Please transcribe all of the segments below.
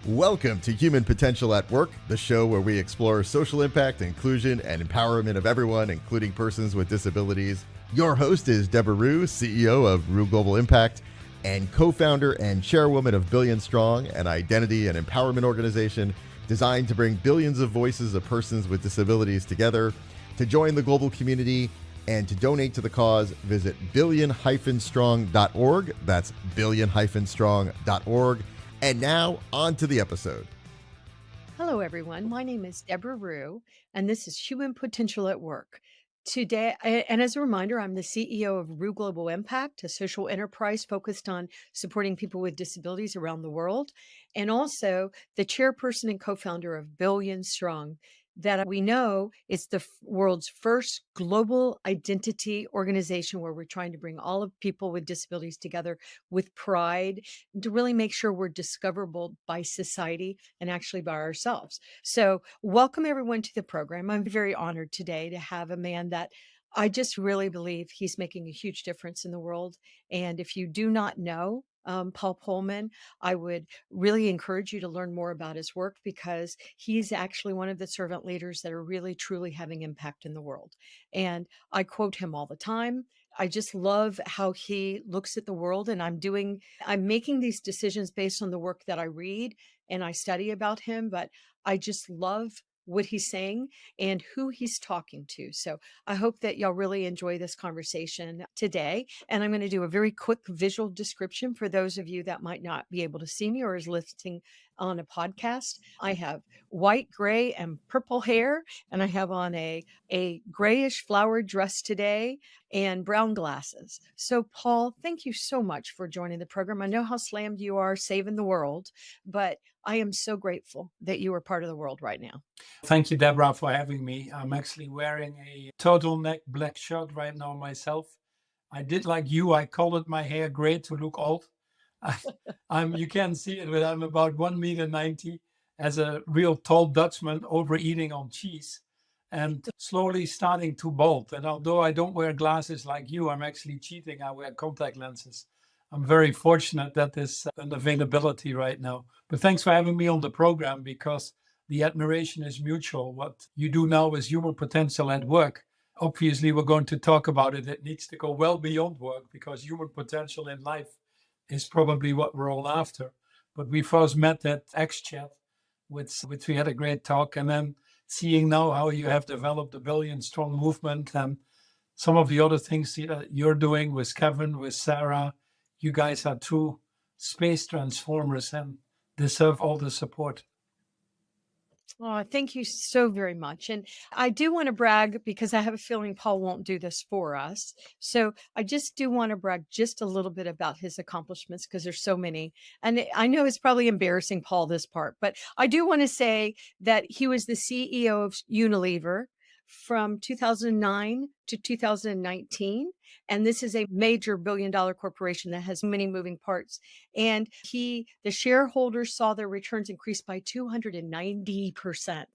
Welcome to Human Potential at Work, the show where we explore social impact, inclusion, and empowerment of everyone, including persons with disabilities. Your host is Debra Ruh, CEO of Ruh Global Impact, and co-founder and chairwoman of Billion Strong, an identity and empowerment organization designed to bring billions of voices of persons with disabilities together. To join the global community and to donate to the cause, visit billion-strong.org. That's billion-strong.org. And now, on to the episode. Hello, everyone. My name is Debra Ruh, and this is Human Potential at Work. Today, and as a reminder, I'm the CEO of Ruh Global Impact, a social enterprise focused on supporting people with disabilities around the world, and also the chairperson and co-founder of Billion Strong, that we know is the world's first global identity organization where we're trying to bring all of people with disabilities together with pride to really make sure we're discoverable by society and actually by ourselves. So welcome everyone to the program. I'm very honored today to have a man that I just really believe he's making a huge difference in the world. And if you do not know Paul Polman, I would really encourage you to learn more about his work because he's actually one of the servant leaders that are really truly having impact in the world. And I quote him all the time. I just love how he looks at the world, and I'm making these decisions based on the work that I read and I study about him, but I just love what he's saying and who he's talking to. So I hope that y'all really enjoy this conversation today. And I'm going to do a very quick visual description for those of you that might not be able to see me or is listening on a podcast. I have white, gray, and purple hair, and I have on a grayish flowered dress today and brown glasses. So Paul, thank you so much for joining the program. I know how slammed you are saving the world, but I am so grateful that you are part of the world right now. Thank you, Debra, for having me. I'm actually wearing a turtleneck black shirt right now myself. I did like you. I colored my hair gray to look old. You can't see it, but I'm about 1.90 meters as a real tall Dutchman overeating on cheese and slowly starting to bald. And although I don't wear glasses like you, I'm actually cheating. I wear contact lenses. I'm very fortunate that there's an availability right now. But thanks for having me on the program because the admiration is mutual. What you do now is human potential at work. Obviously, we're going to talk about it. It needs to go well beyond work because human potential in life is probably what we're all after. But we first met at XChat, which we had a great talk. And then seeing now how you have developed the Billion Strong movement and some of the other things that you're doing with Kevin, with Sarah, you guys are true space transformers and deserve all the support. Oh, thank you so very much. And I do want to brag because I have a feeling Paul won't do this for us. So I just do want to brag just a little bit about his accomplishments because there's so many. And I know it's probably embarrassing, Paul, this part, but I do want to say that he was the CEO of Unilever from 2009 to 2019. And this is a major billion-dollar corporation that has many moving parts. And the shareholders saw their returns increase by 290%.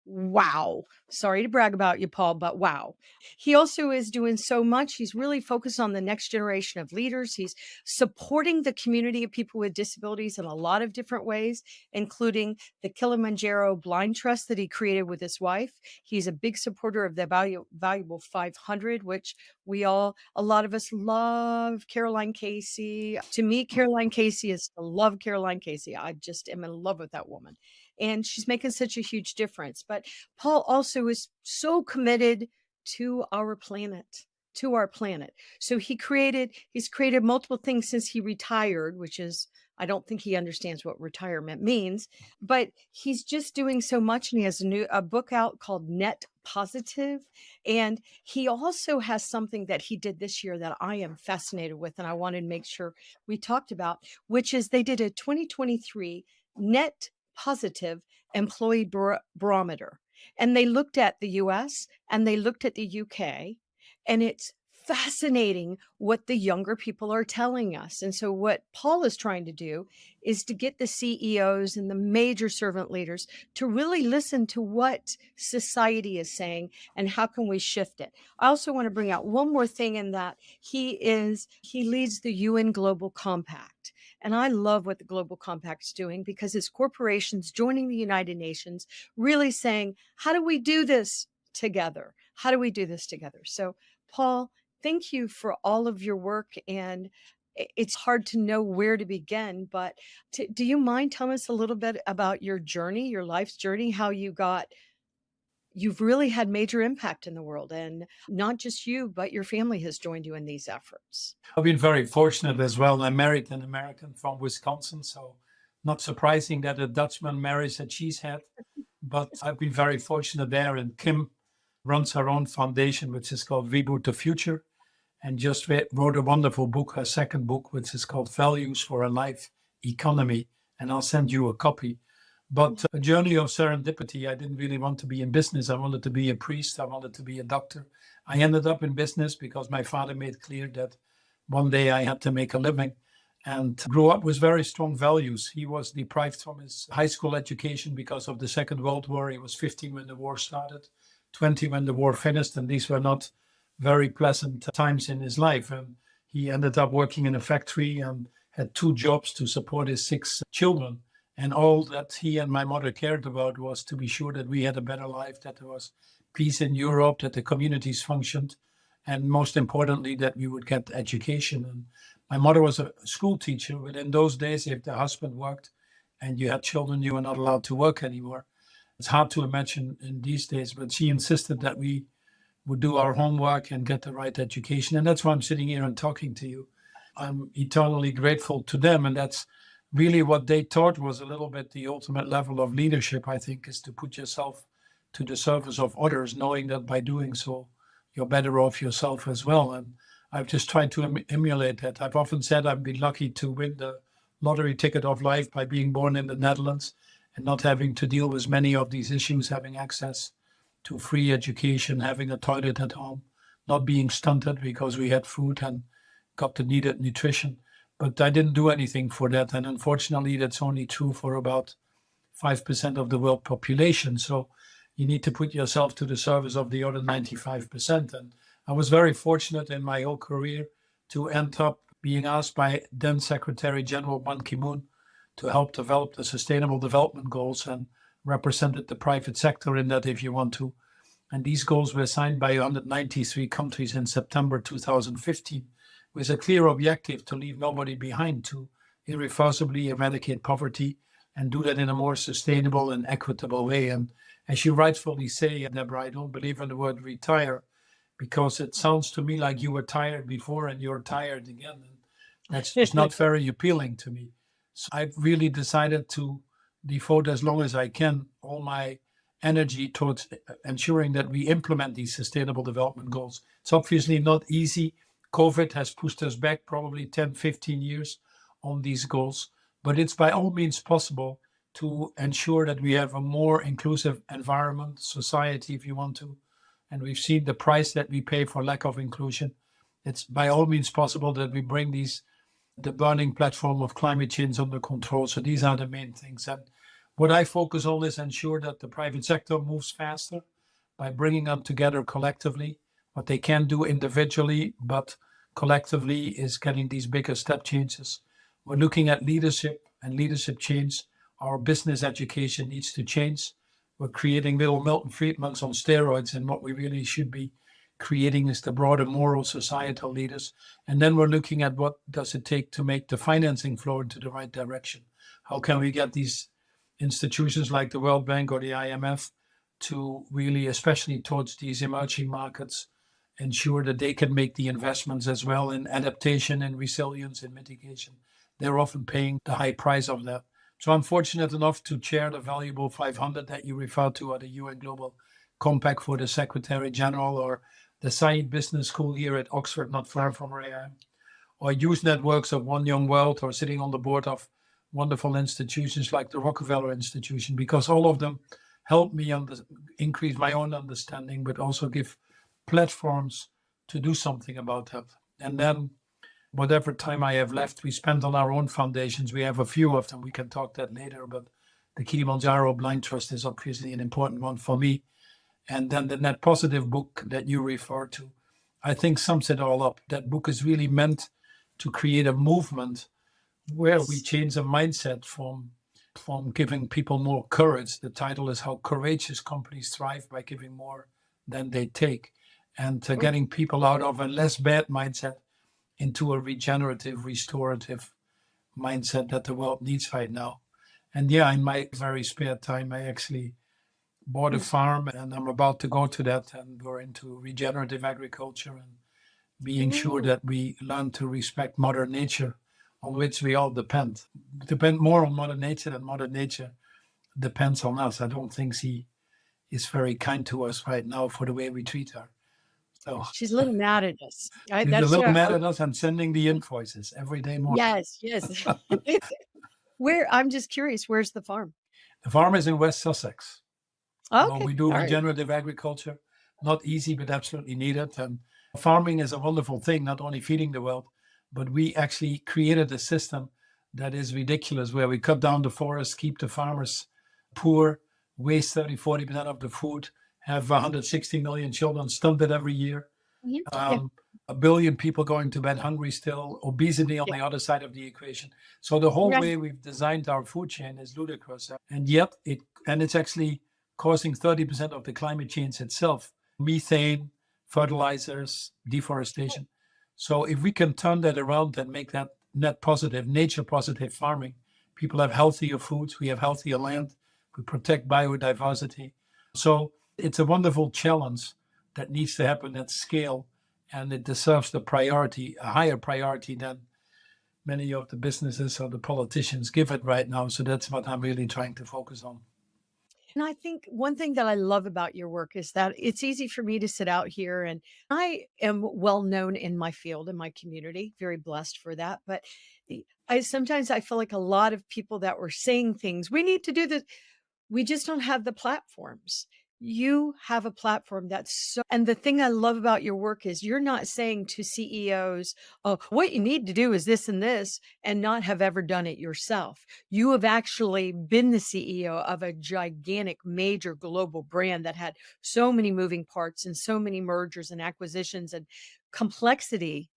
Wow. Sorry to brag about you, Paul, but wow. He also is doing so much. He's really focused on the next generation of leaders. He's supporting the community of people with disabilities in a lot of different ways, including the Kilimanjaro Blind Trust that he created with his wife. He's a big supporter of the Valuable 500, which a lot of us love Caroline Casey. To me, Caroline Casey is to love Caroline Casey. I just am in love with that woman. And she's making such a huge difference. But Paul also is so committed to our planet. So he's created multiple things since he retired, which is, I don't think he understands what retirement means, but he's just doing so much. And he has a book out called Net Positive. And he also has something that he did this year that I am fascinated with. And I wanted to make sure we talked about, which is they did a 2023 Net Positive Employee Barometer. And they looked at the US and they looked at the UK, and it's fascinating what the younger people are telling us. And so what Paul is trying to do is to get the CEOs and the major servant leaders to really listen to what society is saying and how can we shift it. I also want to bring out one more thing in that he leads the UN Global Compact. And I love what the Global Compact's doing because it's corporations joining the United Nations, really saying, how do we do this together? How do we do this together? So, Paul, thank you for all of your work. And it's hard to know where to begin, but do you mind telling us a little bit about your journey, your life's journey, how you've really had major impact in the world, and not just you, but your family has joined you in these efforts? I've been very fortunate as well. I married an American from Wisconsin, so not surprising that a Dutchman marries a cheesehead. But I've been very fortunate there. And Kim runs her own foundation, which is called Reboot the Future, and just wrote a wonderful book, her second book, which is called Values for a Life Economy. And I'll send you a copy. But a journey of serendipity. I didn't really want to be in business. I wanted to be a priest. I wanted to be a doctor. I ended up in business because my father made clear that one day I had to make a living, and grew up with very strong values. He was deprived from his high school education because of the Second World War. He was 15 when the war started, 20 when the war finished, and these were not very pleasant times in his life. And he ended up working in a factory and had 2 jobs to support his 6 children. And all that he and my mother cared about was to be sure that we had a better life, that there was peace in Europe, that the communities functioned, and most importantly, that we would get education. And my mother was a school teacher, but in those days, if the husband worked and you had children, you were not allowed to work anymore. It's hard to imagine in these days, but she insisted that we would do our homework and get the right education. And that's why I'm sitting here and talking to you. I'm eternally grateful to them. And that's really what they taught was a little bit the ultimate level of leadership, I think, is to put yourself to the service of others, knowing that by doing so, you're better off yourself as well. And I've just tried to emulate that. I've often said I've been lucky to win the lottery ticket of life by being born in the Netherlands and not having to deal with many of these issues, having access to free education, having a toilet at home, not being stunted because we had food and got the needed nutrition. But I didn't do anything for that. And unfortunately, that's only true for about 5% of the world population. So you need to put yourself to the service of the other 95%. And I was very fortunate in my whole career to end up being asked by then Secretary General Ban Ki-moon to help develop the Sustainable Development Goals, and represented the private sector in that, if you want to. And these goals were signed by 193 countries in September 2015, with a clear objective to leave nobody behind, to irreversibly eradicate poverty and do that in a more sustainable and equitable way. And as you rightfully say, Debra, I don't believe in the word retire, because it sounds to me like you were tired before and you're tired again. And that's just not very appealing to me. So I've really decided to devote as long as I can all my energy towards ensuring that we implement these sustainable development goals. It's obviously not easy. COVID has pushed us back probably 10, 15 years on these goals, but it's by all means possible to ensure that we have a more inclusive environment, society, if you want to. And we've seen the price that we pay for lack of inclusion. It's by all means possible that we bring the burning platform of climate change under control. So these are the main things. And what I focus on is ensure that the private sector moves faster by bringing them together collectively. What they can do individually, but collectively, is getting these bigger step changes. We're looking at leadership and leadership change. Our business education needs to change. We're creating little Milton Friedmans on steroids, and what we really should be creating is the broader moral societal leaders. And then we're looking at what does it take to make the financing flow into the right direction. How can we get these institutions like the World Bank or the IMF to really, especially towards these emerging markets, ensure that they can make the investments as well in adaptation and resilience and mitigation. They're often paying the high price of that. So I'm fortunate enough to chair the valuable 500 that you refer to at the UN Global Compact for the Secretary General, or the Said Business School here at Oxford, not far from where I am, or youth networks of One Young World, or sitting on the board of wonderful institutions like the Rockefeller Institution, because all of them help me increase my own understanding, but also give platforms to do something about that. And then whatever time I have left, we spend on our own foundations. We have a few of them. We can talk that later, but the Kilimanjaro Blind Trust is obviously an important one for me. And then the Net Positive book that you refer to, I think sums it all up. That book is really meant to create a movement where we change the mindset from giving people more courage. The title is How Courageous Companies Thrive by Giving More Than They Take, and getting people out of a less bad mindset into a regenerative, restorative mindset that the world needs right now. And yeah, in my very spare time, I actually bought a farm, and I'm about to go to that, and we're into regenerative agriculture and being sure that we learn to respect Mother Nature, on which we all depend. Depend more on Mother Nature than Mother Nature depends on us. I don't think she is very kind to us right now for the way we treat her. So She's a little mad at us. she's a little mad at us and sending the invoices every day more. Yes. I'm just curious, where's the farm? The farm is in West Sussex. Okay. Well, we do All right. regenerative agriculture, not easy, but absolutely needed. And farming is a wonderful thing, not only feeding the world, but we actually created a system that is ridiculous, where we cut down the forest, keep the farmers poor, waste 30-40% of the food, have 160 million children stunted every year, Yeah. a billion people going to bed hungry still, obesity on the other side of the equation. So the whole way we've designed our food chain is ludicrous. And yet it's actually causing 30% of the climate change itself, methane, fertilizers, deforestation. So if we can turn that around and make that net positive, nature positive farming, people have healthier foods, we have healthier land, we protect biodiversity. So it's a wonderful challenge that needs to happen at scale, and it deserves the priority, a higher priority than many of the businesses or the politicians give it right now. So that's what I'm really trying to focus on. And I think one thing that I love about your work is that it's easy for me to sit out here, and I am well known in my field, in my community, very blessed for that. But sometimes I feel like a lot of people that were saying things, we need to do this. We just don't have the platforms. You have a platform and the thing I love about your work is you're not saying to CEOs, oh, what you need to do is this and this, and not have ever done it yourself. You have actually been the CEO of a gigantic, major global brand that had so many moving parts and so many mergers and acquisitions and complexity.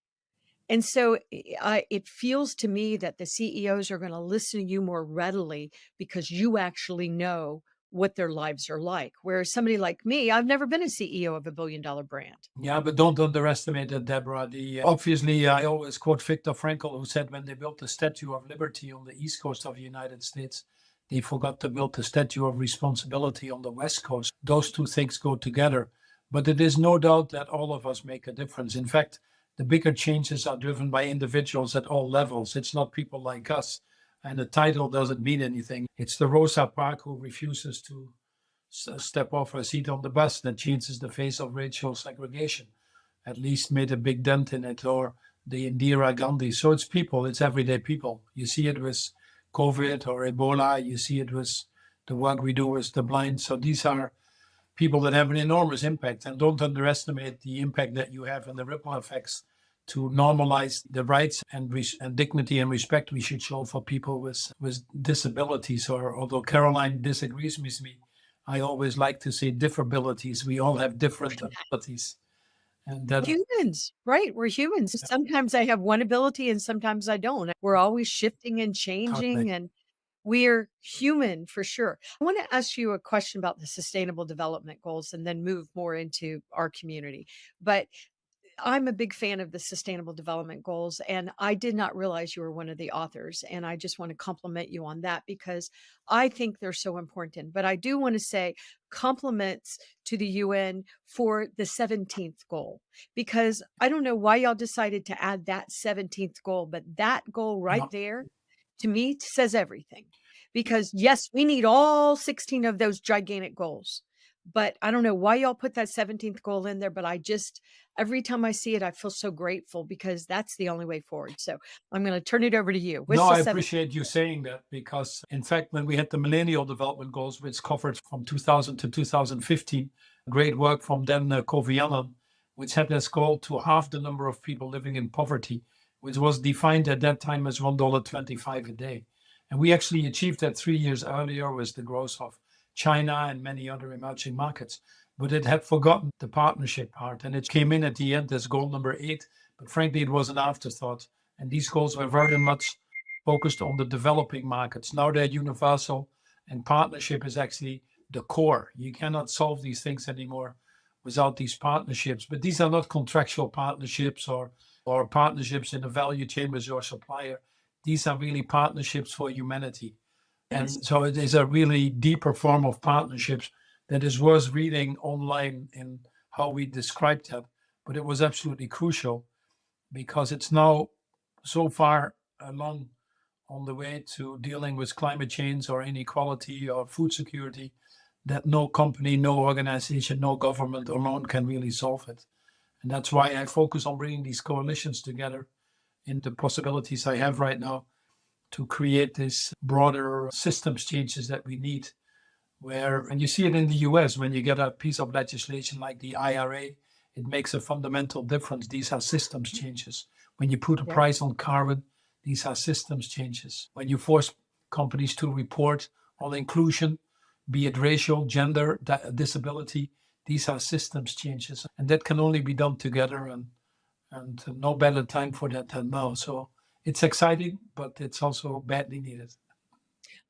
And so it feels to me that the CEOs are going to listen to you more readily because you actually know what their lives are like. Whereas somebody like me, I've never been a CEO of $1 billion brand. Yeah, but don't underestimate that, Deborah. Obviously, I always quote Viktor Frankl, who said when they built the Statue of Liberty on the East Coast of the United States, they forgot to build the Statue of Responsibility on the West Coast. Those two things go together. But it is no doubt that all of us make a difference. In fact, the bigger changes are driven by individuals at all levels. It's not people like us. And the title doesn't mean anything. It's the Rosa Parks who refuses to step off her seat on the bus that changes the face of racial segregation, at least made a big dent in it, or the Indira Gandhi. So it's people, it's everyday people. You see it with COVID or Ebola. You see it with the work we do with the blind. So these are people that have an enormous impact, and don't underestimate the impact that you have and the ripple effects to normalize the rights and dignity and respect we should show for people with disabilities. Or although Caroline disagrees with me, I always like to say differabilities. We all have different abilities. And humans, right? We're humans. Yeah. Sometimes I have one ability and sometimes I don't. We're always shifting and changing, and we're human for sure. I want to ask you a question about the Sustainable Development Goals and then move more into our community. But I'm a big fan of the Sustainable Development Goals, and I did not realize you were one of the authors. And I just want to compliment you on that because I think they're so important. But I do want to say compliments to the UN for the 17th goal, because I don't know why y'all decided to add that 17th goal, but that goal right there, to me, says everything. Because yes, we need all 16 of those gigantic goals. But I don't know why y'all put that 17th goal in there, but every time I see it, I feel so grateful because that's the only way forward. So I'm going to turn it over to you. I appreciate you saying that, because in fact, when we had the Millennial Development Goals, which covered from 2000 to 2015, great work from then Kofi Annan, which had as goal to halve the number of people living in poverty, which was defined at that time as $1.25 a day. And we actually achieved that 3 years earlier with the growth of China and many other emerging markets. But it had forgotten the partnership part, and it came in at the end as goal number 8. But frankly, it was an afterthought. And these goals were very much focused on the developing markets. Now they're universal, and partnership is actually the core. You cannot solve these things anymore without these partnerships. But these are not contractual partnerships or partnerships in the value chain with your supplier. These are really partnerships for humanity. And so it is a really deeper form of partnerships that is worth reading online in how we described that. But it was absolutely crucial because it's now so far along on the way to dealing with climate change or inequality or food security that no company, no organization, no government alone can really solve it. And that's why I focus on bringing these coalitions together in the possibilities I have right now to create this broader systems changes that we need. And you see it in the US, when you get a piece of legislation like the IRA, it makes a fundamental difference. These are systems changes. When you put a price on carbon, these are systems changes. When you force companies to report on inclusion, be it racial, gender, disability, these are systems changes. And that can only be done together, and no better time for that than now. So it's exciting, but it's also badly needed.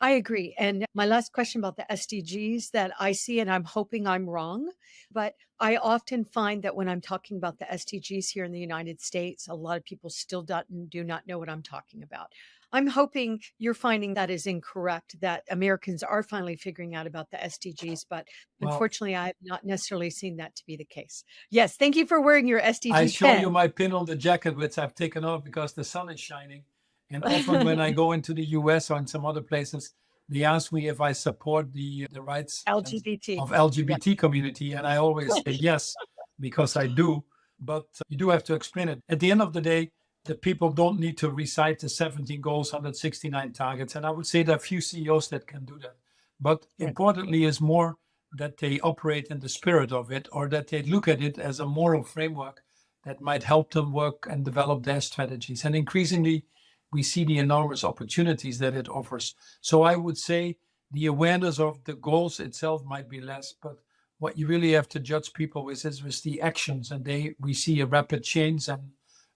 I agree. And my last question about the SDGs that I see, and I'm hoping I'm wrong, but I often find that when I'm talking about the SDGs here in the United States, a lot of people still do not know what I'm talking about. I'm hoping you're finding that is incorrect, that Americans are finally figuring out about the SDGs, but unfortunately, I have not necessarily seen that to be the case. Yes, thank you for wearing your SDG I show pen. you my pin on the jacket, which I've taken off because the sun is shining. And often when I go into the US or in some other places, they ask me if I support the rights LGBT. of LGBT community. And I always say yes, because I do. But you do have to explain it. At the end of the day, the people don't need to recite the 17 goals, 169 targets. And I would say there are few CEOs that can do that. But importantly is more that they operate in the spirit of it, or that they look at it as a moral framework that might help them work and develop their strategies. And increasingly, we see the enormous opportunities that it offers. So I would say the awareness of the goals itself might be less, but what you really have to judge people with is with the actions. And we see a rapid change and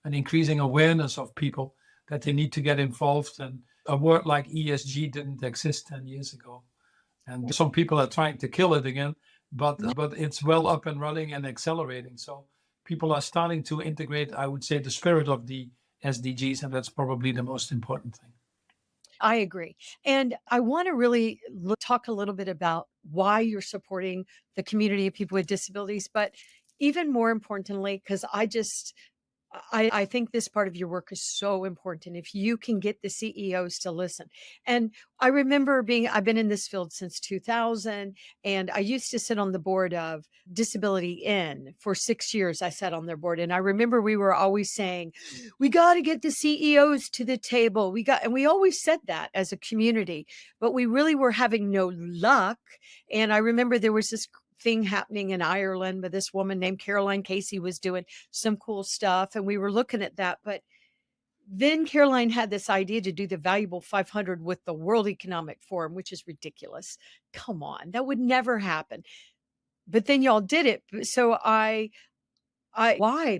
an increasing awareness of people that they need to get involved. And a word like ESG didn't exist 10 years ago. And some people are trying to kill it again, but it's well up and running and accelerating. So people are starting to integrate, I would say, the spirit of the SDGs, and that's probably the most important thing. I agree. And I want to really talk a little bit about why you're supporting the community of people with disabilities, but even more importantly, because I think this part of your work is so important. If you can get the CEOs to listen. And I remember I've been in this field since 2000, and I used to sit on the board of Disability In for 6 years. I sat on their board. And I remember we were always saying, we got to get the CEOs to the table. And we always said that as a community, but we really were having no luck. And I remember there was this thing happening in Ireland, but this woman named Caroline Casey was doing some cool stuff. And we were looking at that. But then Caroline had this idea to do the Valuable 500 with the World Economic Forum, which is ridiculous. Come on, that would never happen. But then y'all did it. So why,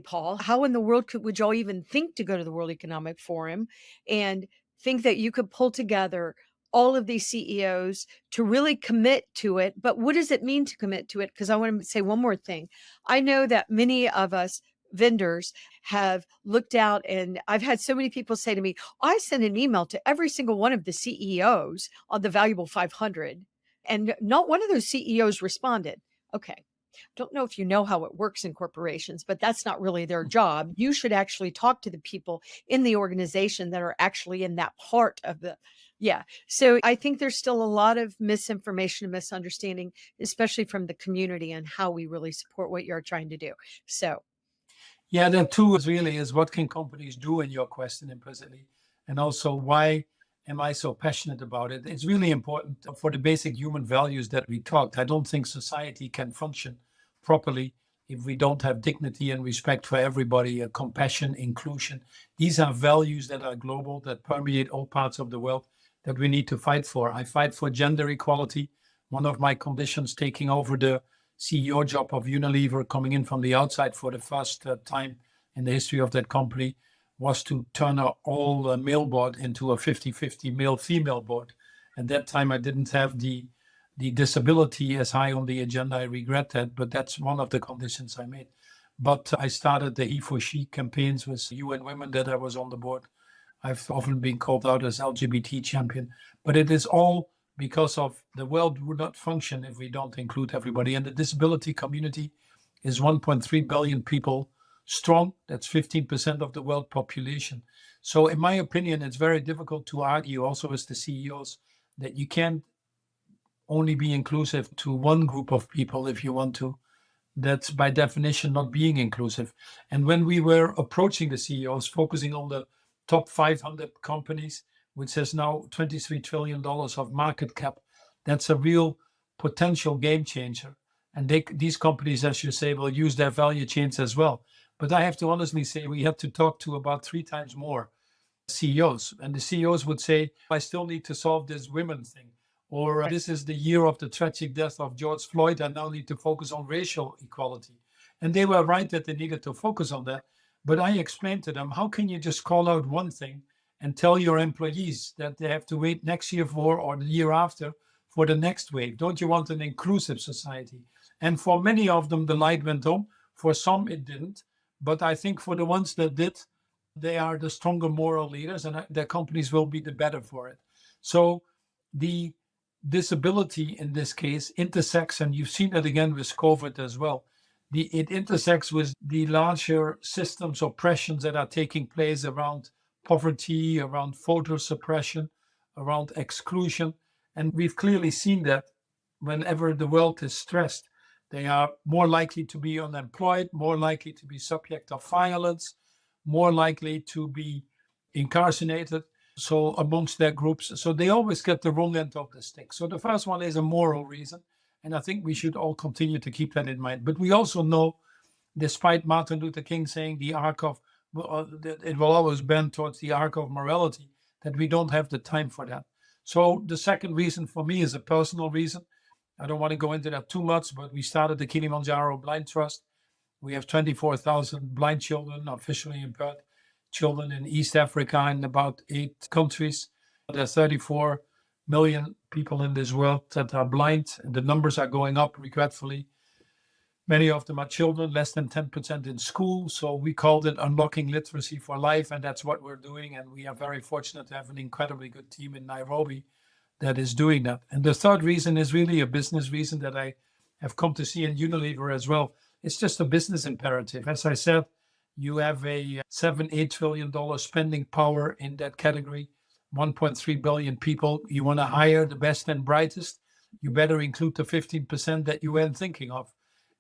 Paul? How in the world would y'all even think to go to the World Economic Forum and think that you could pull together all of these CEOs to really commit to it? But what does it mean to commit to it? Because I want to say one more thing. I know that many of us vendors have looked out, and I've had so many people say to me, I sent an email to every single one of the CEOs on the Valuable 500, and not one of those CEOs responded. Okay. Don't know if you know how it works in corporations, but that's not really their job. You should actually talk to the people in the organization that are actually in that part of So I think there's still a lot of misinformation and misunderstanding, especially from the community, and how we really support what you're trying to do. So. Yeah, then two is what can companies do in your question implicitly? And also, why am I so passionate about it? It's really important for the basic human values that we talked. I don't think society can function properly if we don't have dignity and respect for everybody, compassion, inclusion. These are values that are global, that permeate all parts of the world, that we need to fight for. I fight for gender equality. One of my conditions taking over the CEO job of Unilever, coming in from the outside for the first time in the history of that company, was to turn our all male board into a 50-50 male-female board. At that time, I didn't have the disability as high on the agenda. I regret that, but that's one of the conditions I made. But I started the he for she campaigns with UN Women that I was on the board. I've often been called out as LGBT champion, but it is all because of the world would not function if we don't include everybody. And the disability community is 1.3 billion people strong. That's 15% of the world population. So in my opinion, it's very difficult to argue also as the CEOs that you can't only be inclusive to one group of people if you want to. That's by definition not being inclusive. And when we were approaching the CEOs, focusing on the top 500 companies, which has now $23 trillion of market cap, that's a real potential game changer. And these companies, as you say, will use their value chains as well. But I have to honestly say, we had to talk to about 3 times more CEOs. And the CEOs would say, I still need to solve this women thing. Or this is the year of the tragic death of George Floyd. I now need to focus on racial equality. And they were right that they needed to focus on that. But I explained to them, how can you just call out one thing and tell your employees that they have to wait next year for, or the year after, for the next wave? Don't you want an inclusive society? And for many of them, the light went on. For some, it didn't. But I think for the ones that did, they are the stronger moral leaders, and their companies will be the better for it. So the disability in this case intersects, and you've seen it again with COVID as well. It intersects with the larger systems oppressions that are taking place around poverty, around voter suppression, around exclusion. And we've clearly seen that whenever the world is stressed, they are more likely to be unemployed, more likely to be subject of violence, more likely to be incarcerated. So amongst their groups, so they always get the wrong end of the stick. So the first one is a moral reason. And I think we should all continue to keep that in mind. But we also know, despite Martin Luther King saying the arc of, it will always bend towards the arc of morality, that we don't have the time for that. So the second reason for me is a personal reason. I don't want to go into that too much, but we started the Kilimanjaro Blind Trust. We have 24,000 blind children, officially impaired children in East Africa in about 8 countries. There are 34 million people in this world that are blind, and the numbers are going up regretfully. Many of them are children, less than 10% in school. So we called it Unlocking Literacy for Life, and that's what we're doing. And we are very fortunate to have an incredibly good team in Nairobi that is doing that. And the third reason is really a business reason that I have come to see in Unilever as well. It's just a business imperative. As I said, you have a $7-8 trillion spending power in that category, 1.3 billion people. You want to hire the best and brightest, you better include the 15% that you weren't thinking of.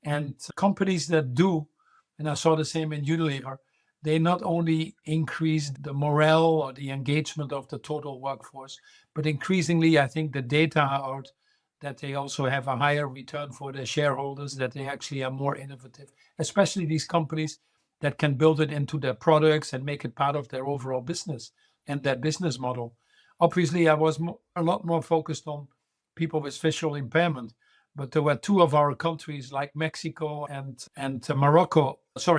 And companies that do, and I saw the same in Unilever, they not only increase the morale or the engagement of the total workforce, but increasingly, I think the data are out that they also have a higher return for their shareholders, that they actually are more innovative, especially these companies that can build it into their products and make it part of their overall business and their business model. Obviously, I was a lot more focused on people with visual impairment, but there were 2 of our countries like Mexico and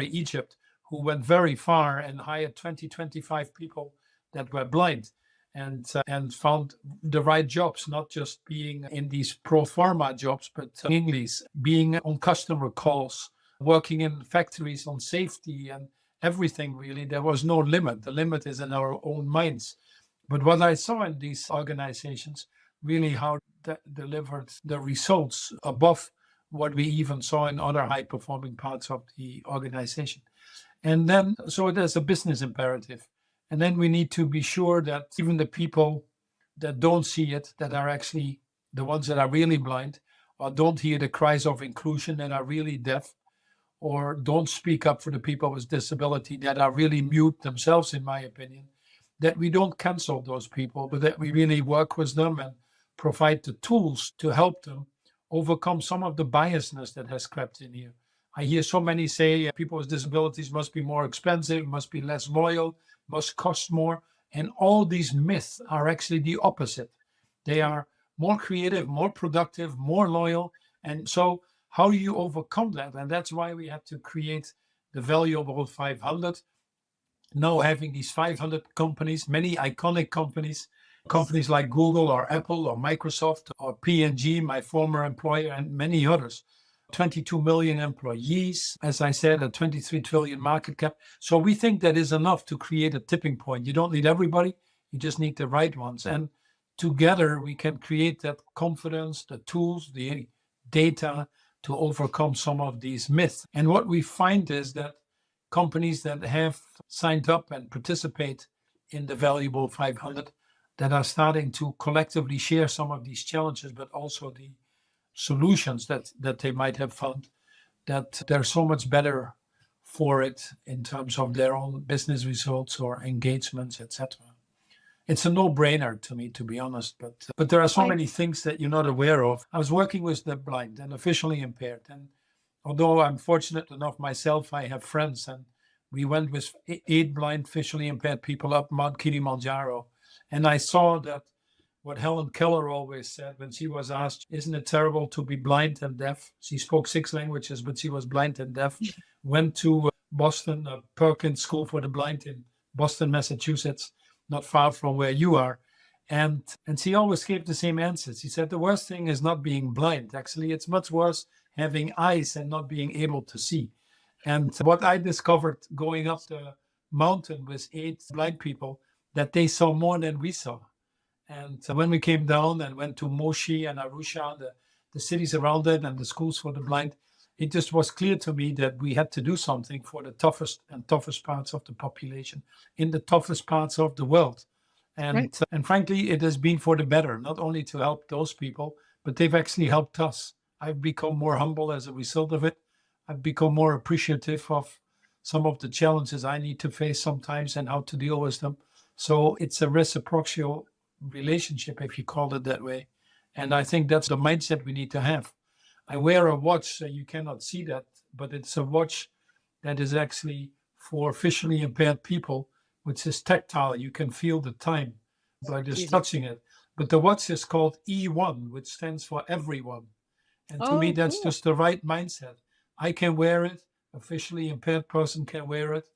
Egypt, who went very far and hired 25 people that were blind and found the right jobs, not just being in these pro forma jobs, but English, being on customer calls, working in factories on safety and everything, really. There was no limit. The limit is in our own minds. But what I saw in these organizations, really how that delivered the results above what we even saw in other high-performing parts of the organization. And then, so there's a business imperative. And then we need to be sure that even the people that don't see it, that are actually the ones that are really blind, or don't hear the cries of inclusion, that are really deaf, or don't speak up for the people with disability, that are really mute themselves, in my opinion, that we don't cancel those people, but that we really work with them and provide the tools to help them overcome some of the biasness that has crept in here. I hear so many say people with disabilities must be more expensive, must be less loyal, must cost more. And all these myths are actually the opposite. They are more creative, more productive, more loyal. And so how do you overcome that? And that's why we had to create the valuable 500. now having these 500 companies, many iconic companies, companies like Google or Apple or Microsoft or P&G, my former employer, and many others. 22 million employees, as I said, a 23 trillion market cap. So we think that is enough to create a tipping point. You don't need everybody, you just need the right ones. And together we can create that confidence, the tools, the data to overcome some of these myths. And what we find is that companies that have signed up and participate in the valuable 500 that are starting to collectively share some of these challenges, but also the solutions that they might have found, that they're so much better for it in terms of their own business results or engagements, etc. It's a no-brainer to me, to be honest, but there are so many things that you're not aware of. I was working with the blind and officially impaired, and although I'm fortunate enough myself, I have friends, and we went with 8 blind, visually impaired people up Mount Kilimanjaro, and I saw that what Helen Keller always said when she was asked, isn't it terrible to be blind and deaf? She spoke 6 languages, but she was blind and deaf. Went to Boston, Perkins School for the Blind in Boston, Massachusetts, not far from where you are. And she always gave the same answers. She said, the worst thing is not being blind. Actually, it's much worse having eyes and not being able to see. And what I discovered going up the mountain with 8 blind people, that they saw more than we saw. And when we came down and went to Moshi and Arusha, the cities around it and the schools for the blind, it just was clear to me that we had to do something for the toughest parts of the population in the toughest parts of the world. And, right. And frankly, it has been for the better, not only to help those people, but they've actually helped us. I've become more humble as a result of it. I've become more appreciative of some of the challenges I need to face sometimes and how to deal with them. So it's a reciprocal relationship, if you call it that way. And I think that's the mindset we need to have. I wear a watch, so you cannot see that, but it's a watch that is actually for visually impaired people, which is tactile. You can feel the time by just touching it. But the watch is called E1, which stands for everyone. And to me, that's just the right mindset. I can wear it, a visually impaired person can wear it,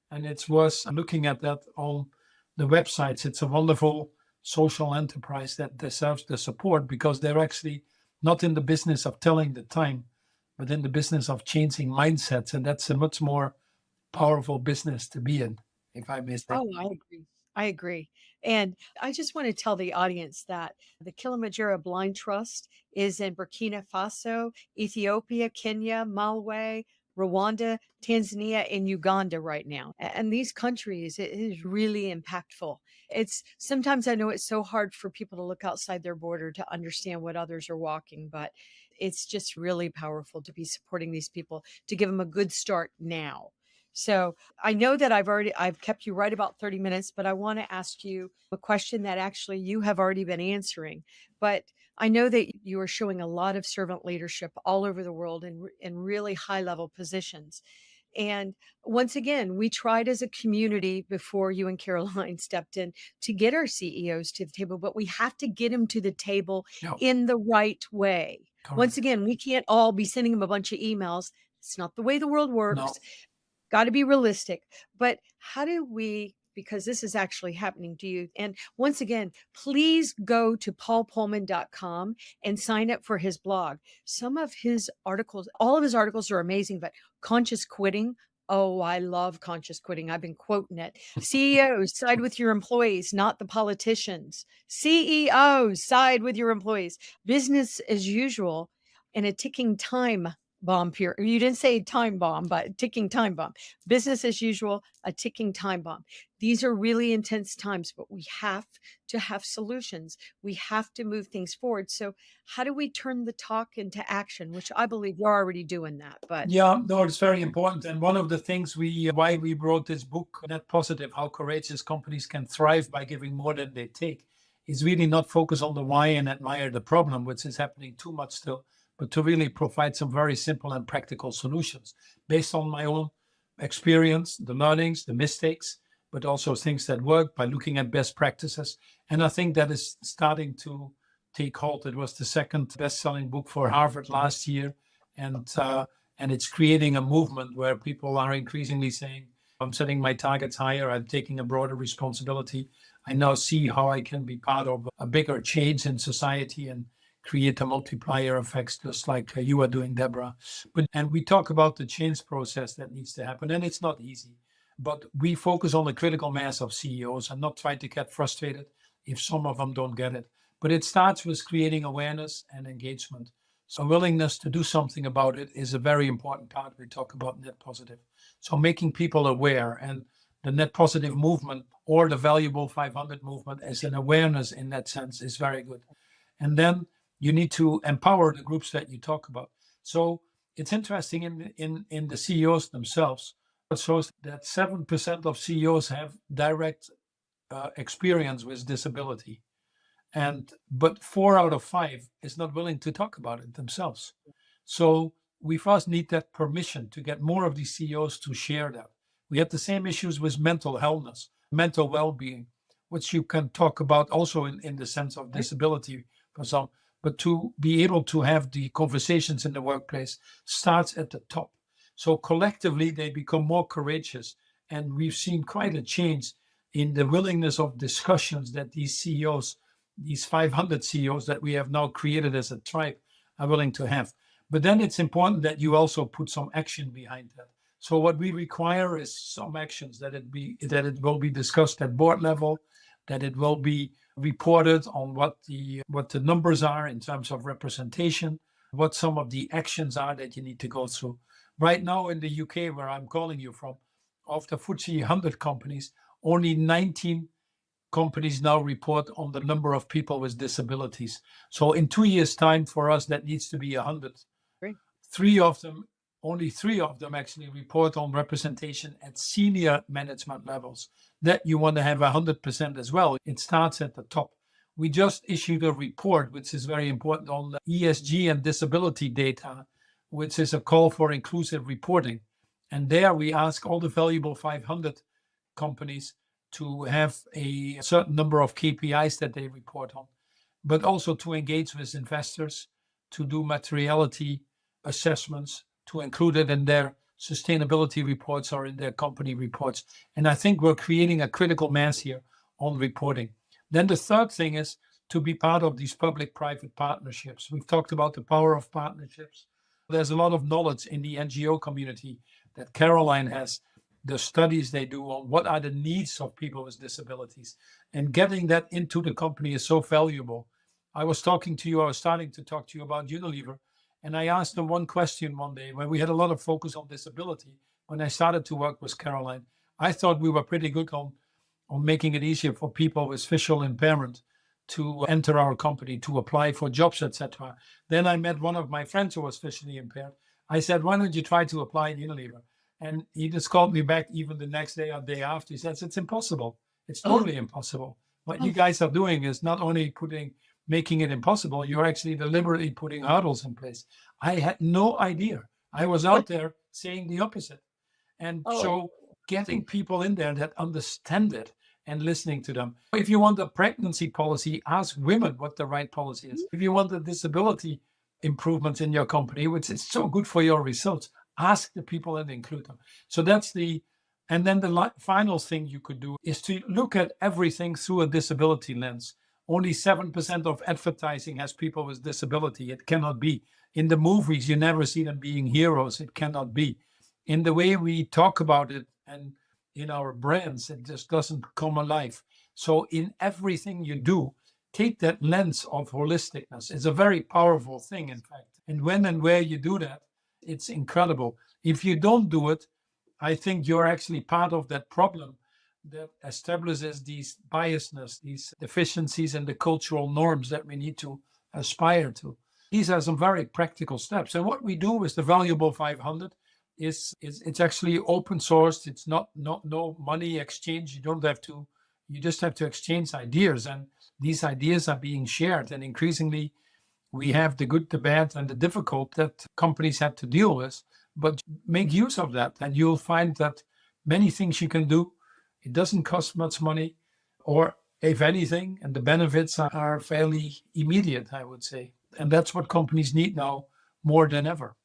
and it's worth looking at that on the websites. It's a wonderful social enterprise that deserves the support, because they're actually not in the business of telling the time, but in the business of changing mindsets. And that's a much more powerful business to be in, if I may say. Oh, I agree. I agree. And I just want to tell the audience that the Kilimanjaro Blind Trust is in Burkina Faso, Ethiopia, Kenya, Malawi, Rwanda, Tanzania, and Uganda right now. And these countries, it is really impactful. It's sometimes, I know it's so hard for people to look outside their border to understand what others are walking, but it's just really powerful to be supporting these people, to give them a good start now. So I know that I've kept you right about 30 minutes, but I want to ask you a question that actually you have already been answering. But I know that you are showing a lot of servant leadership all over the world in really high level positions. And once again, we tried as a community before you and Caroline stepped in to get our CEOs to the table, but we have to get them to the table in the right way. Correct. Once again, we can't all be sending them a bunch of emails. It's not the way the world works. No. Got to be realistic. But how do we, because this is actually happening to you. And once again, please go to paulpolman.com and sign up for his blog. Some of his articles, all of his articles are amazing, but conscious quitting. Oh, I love conscious quitting. I've been quoting it. CEOs, side with your employees, not the politicians. CEOs, side with your employees. Business as usual and a ticking time bomb here. You didn't say time bomb, but ticking time bomb. Business as usual, a ticking time bomb. These are really intense times, but we have to have solutions. We have to move things forward. So how do we turn the talk into action, which I believe you're already doing that. But yeah, no, it's very important. And one of the things why we wrote this book, Net Positive, How Courageous Companies Can Thrive by Giving More Than They Take, is really not focus on the why and admire the problem, which is happening too much still, but to really provide some very simple and practical solutions based on my own experience, the learnings, the mistakes, but also things that work by looking at best practices. And I think that is starting to take hold. It was the second best-selling book for Harvard last year. And it's creating a movement where people are increasingly saying, I'm setting my targets higher. I'm taking a broader responsibility. I now see how I can be part of a bigger change in society and create a multiplier effects, just like you are doing, Debra. And we talk about the change process that needs to happen, and it's not easy. But we focus on the critical mass of CEOs and not try to get frustrated if some of them don't get it. But it starts with creating awareness and engagement. So willingness to do something about it is a very important part. We talk about net positive. So making people aware, and the net positive movement or the valuable 500 movement as an awareness in that sense is very good. And then you need to empower the groups that you talk about. So it's interesting in the CEOs themselves. It shows that 7% of CEOs have direct experience with disability. But 4 out of 5 is not willing to talk about it themselves. So we first need that permission to get more of these CEOs to share that. We have the same issues with mental healthness, mental well-being, which you can talk about also in the sense of disability for some. But to be able to have the conversations in the workplace starts at the top. So collectively, they become more courageous. And we've seen quite a change in the willingness of discussions that these CEOs, these 500 CEOs that we have now created as a tribe, are willing to have. But then it's important that you also put some action behind that. So what we require is some actions, that it will be discussed at board level, that it will be reported on what the numbers are in terms of representation, what some of the actions are that you need to go through. Right now in the UK, where I'm calling you from, of the FTSE 100 companies, only 19 companies now report on the number of people with disabilities. So in 2 years' time, for us, that needs to be 100. Great. Only three of them actually report on representation at senior management levels. That you want to have 100% as well. It starts at the top. We just issued a report, which is very important, on ESG and disability data, which is a call for inclusive reporting. And there we ask all the valuable 500 companies to have a certain number of KPIs that they report on, but also to engage with investors, to do materiality assessments, to include it in their sustainability reports or in their company reports. And I think we're creating a critical mass here on reporting. Then the third thing is to be part of these public-private partnerships. We've talked about the power of partnerships. There's a lot of knowledge in the NGO community that Caroline has, the studies they do on what are the needs of people with disabilities. And getting that into the company is so valuable. I was starting to talk to you about Unilever. And I asked them one question one day when we had a lot of focus on disability. When I started to work with Caroline, I thought we were pretty good on making it easier for people with visual impairment to enter our company, to apply for jobs, etc. Then I met one of my friends who was visually impaired. I said, why don't you try to apply in Unilever? And he just called me back even the next day or day after. He said, it's impossible. It's totally impossible. What you guys are doing is not only making it impossible, you're actually deliberately putting hurdles in place. I had no idea. I was out there saying the opposite. And so getting people in there that understand it and listening to them. If you want a pregnancy policy, ask women what the right policy is. If you want a disability improvements in your company, which is so good for your results, ask the people and include them. So and then the final thing you could do is to look at everything through a disability lens. Only 7% of advertising has people with disability. It cannot be. In the movies, you never see them being heroes. It cannot be. In the way we talk about it and in our brands, it just doesn't come alive. So in everything you do, take that lens of holisticness. It's a very powerful thing, in fact. And when and where you do that, it's incredible. If you don't do it, I think you're actually part of that problem that establishes these biasness, these deficiencies in the cultural norms that we need to aspire to. These are some very practical steps. And what we do with the Valuable 500 is it's actually open sourced. It's not no money exchange. You just have to exchange ideas. And these ideas are being shared. And increasingly, we have the good, the bad, and the difficult that companies have to deal with. But make use of that. And you'll find that many things you can do. It doesn't cost much money, or if anything, and the benefits are fairly immediate, I would say. And that's what companies need now more than ever.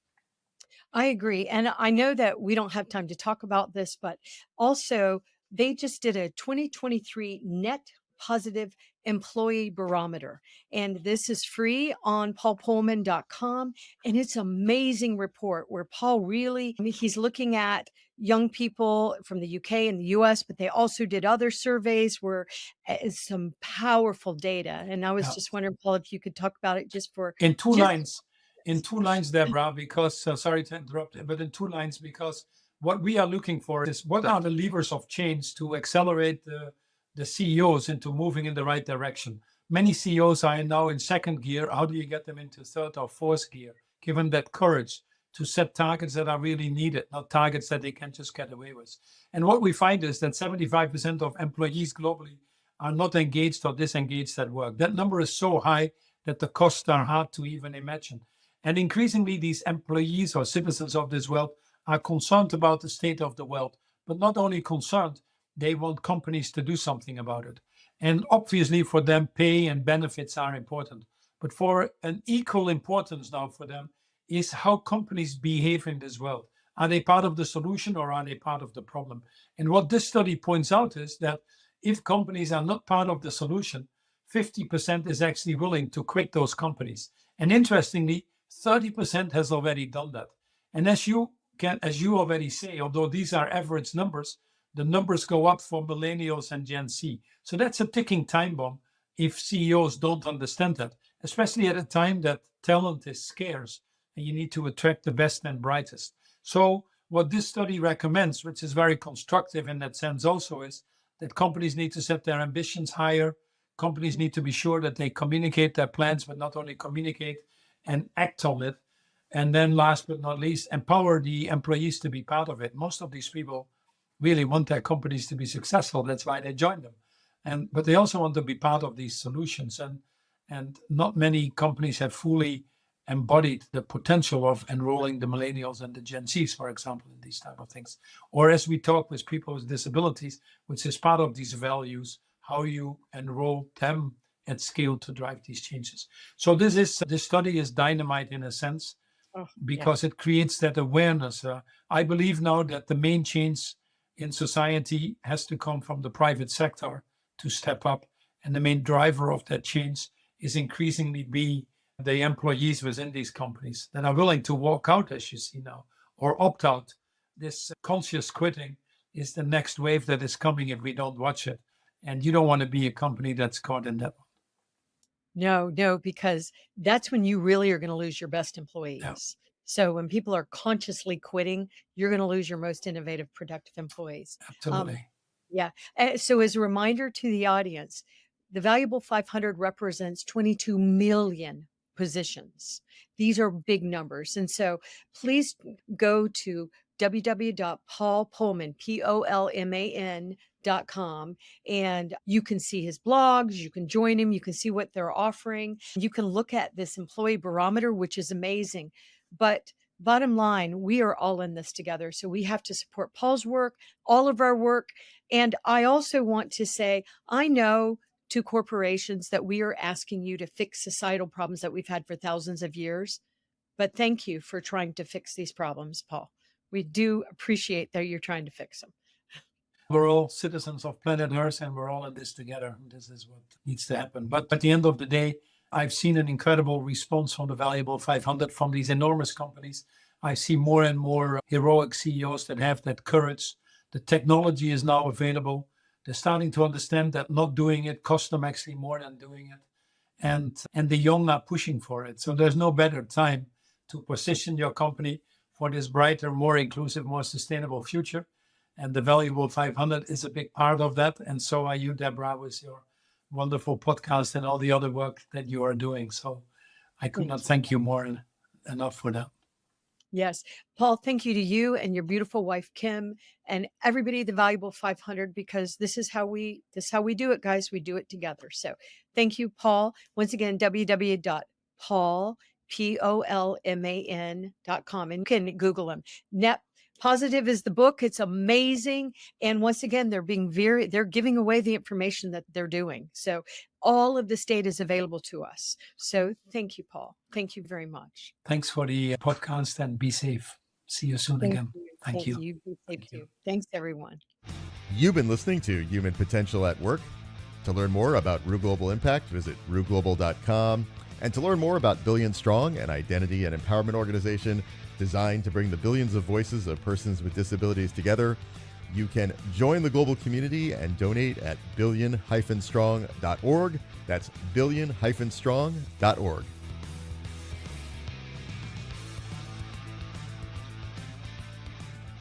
I agree. And I know that we don't have time to talk about this, but also they just did a 2023 net positive employee barometer. And this is free on paulpolman.com. And it's an amazing report where Paul really, I mean, he's looking at young people from the UK and the US, but they also did other surveys where it's some powerful data. And I was Yeah. just wondering, Paul, if you could talk about it just for In two just lines, in 2 lines, Debra, because sorry to interrupt, but in 2 lines, because what we are looking for is what are the levers of change to accelerate the CEOs into moving in the right direction. Many CEOs are now in second gear. How do you get them into third or fourth gear? Give them that courage to set targets that are really needed, not targets that they can just get away with. And what we find is that 75% of employees globally are not engaged or disengaged at work. That number is so high that the costs are hard to even imagine. And increasingly, these employees or citizens of this world are concerned about the state of the world, but not only concerned, they want companies to do something about it. And obviously, for them, pay and benefits are important. But for an equal importance now for them is how companies behave in this world. Are they part of the solution or are they part of the problem? And what this study points out is that if companies are not part of the solution, 50% is actually willing to quit those companies. And interestingly, 30% has already done that. And as you already say, although these are average numbers, the numbers go up for millennials and Gen Z. So that's a ticking time bomb if CEOs don't understand that, especially at a time that talent is scarce and you need to attract the best and brightest. So what this study recommends, which is very constructive in that sense also, is that companies need to set their ambitions higher. Companies need to be sure that they communicate their plans, but not only communicate and act on it. And then last but not least, empower the employees to be part of it. Most of these people really want their companies to be successful. That's why they join them. But they also want to be part of these solutions. And not many companies have fully embodied the potential of enrolling the millennials and the Gen Zs, for example, in these type of things. Or as we talk with people with disabilities, which is part of these values, how you enroll them at scale to drive these changes. So this study is dynamite in a sense because it creates that awareness. I believe now that the main change in society has to come from the private sector to step up. And the main driver of that change is increasingly be the employees within these companies that are willing to walk out, as you see now, or opt out. This conscious quitting is the next wave that is coming if we don't watch it. And you don't want to be a company that's caught in that one. No, because that's when you really are going to lose your best Yeah, employees. So when people are consciously quitting, you're going to lose your most innovative, productive employees. absolutely. Yeah. So as a reminder to the audience, the Valuable 500 represents 22 million positions. These are big numbers. And so please go to www.paulpolman, POLMAN.com, and you can see his blogs, you can join him, you can see what they're offering. You can look at this employee barometer, which is amazing. But bottom line, we are all in this together. So we have to support Paul's work, all of our work. And I also want to say, I know to corporations that we are asking you to fix societal problems that we've had for thousands of years. But thank you for trying to fix these problems, Paul. We do appreciate that you're trying to fix them. We're all citizens of planet Earth and we're all in this together. This is what needs to happen. But at the end of the day, I've seen an incredible response from the Valuable 500 from these enormous companies. I see more and more heroic CEOs that have that courage. The technology is now available. They're starting to understand that not doing it costs them actually more than doing it. And the young are pushing for it. So there's no better time to position your company for this brighter, more inclusive, more sustainable future. And the Valuable 500 is a big part of that. And so are you, Debra, with your wonderful podcast and all the other work that you are doing. So I could not thank you more enough for that. Yes. Paul, thank you to you and your beautiful wife, Kim, and everybody at the Valuable 500, because this is how we do it, guys. We do it together. So thank you, Paul. Once again, www.polman.com, and you can Google him. Net Positive is the book. It's amazing. And once again, they're giving away the information that they're doing. So all of this data is available to us. So thank you, Paul. Thank you very much. Thanks for the podcast and be safe. See you soon Thank again. you. Thank you. You be safe Thank you. too. Thanks, everyone. You've been listening to Human Potential at Work. To learn more about Ruh Global Impact, visit ruhglobal.com. And to learn more about Billion Strong, an identity and empowerment organization designed to bring the billions of voices of persons with disabilities together, you can join the global community and donate at billion-strong.org. That's billion-strong.org.